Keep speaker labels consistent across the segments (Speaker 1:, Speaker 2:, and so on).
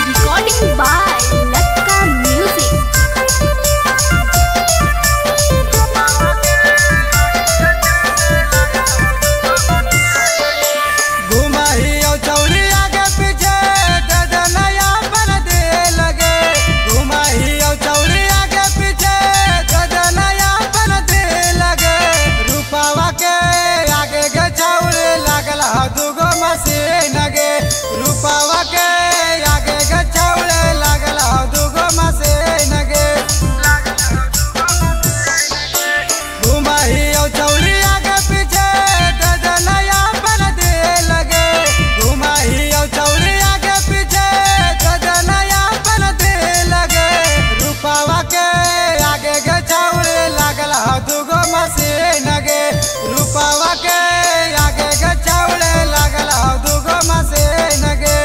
Speaker 1: Recording by Latka Music.
Speaker 2: रूपावा के आगे गछौले लागल दुगो मशीन गे घुमाही चौड़ी आगे पीछे नया बन दे लगे घुमाही चौड़ी आगे पीछे नया बन दे लगे रूपावा के आगे गछौले लागल दुगो मशीन गे रूपावा के आगे गछौले लागल दुगो मशीन गे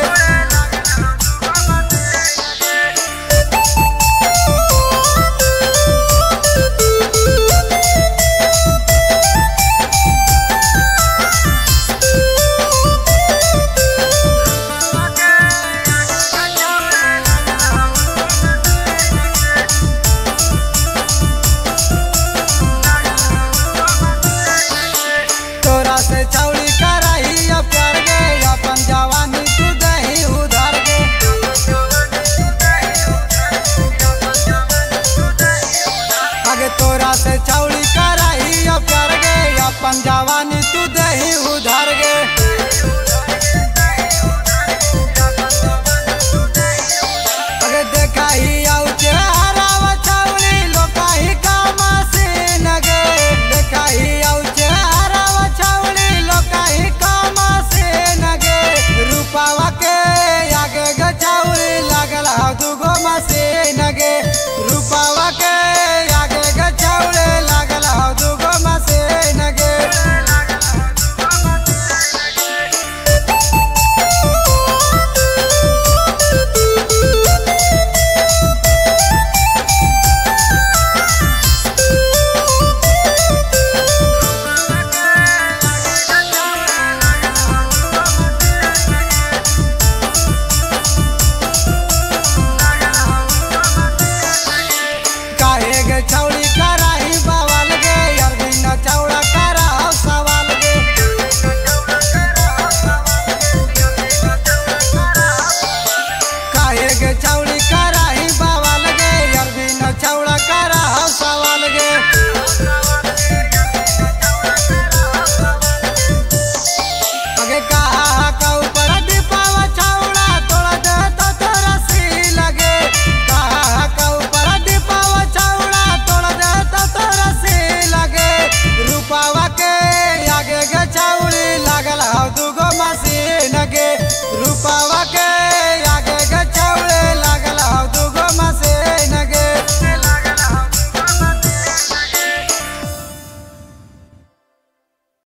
Speaker 2: तोरा से छौड़ी कराही प्यार गे अपन जवानी तू दही उधार गे आगे तोरा से छौड़ी कराही प्यार गे अपन जवानी तू दही उधार गे आगे देखाही आउ चेहरा छौड़ी लोकाही का मशीन गे देखाही आउ रूपावा के आगे गछौली लागल दुगो मशीन गे रूपावा के आगे गछौली लागल दुगो मशीन गे छौड़ी कराही बवाल गे अरविंद चौड़ा कराओ सवाल गे काहे गे छौड़ी कराही बवाल गे अरविंद चौड़ा कराओ सवाल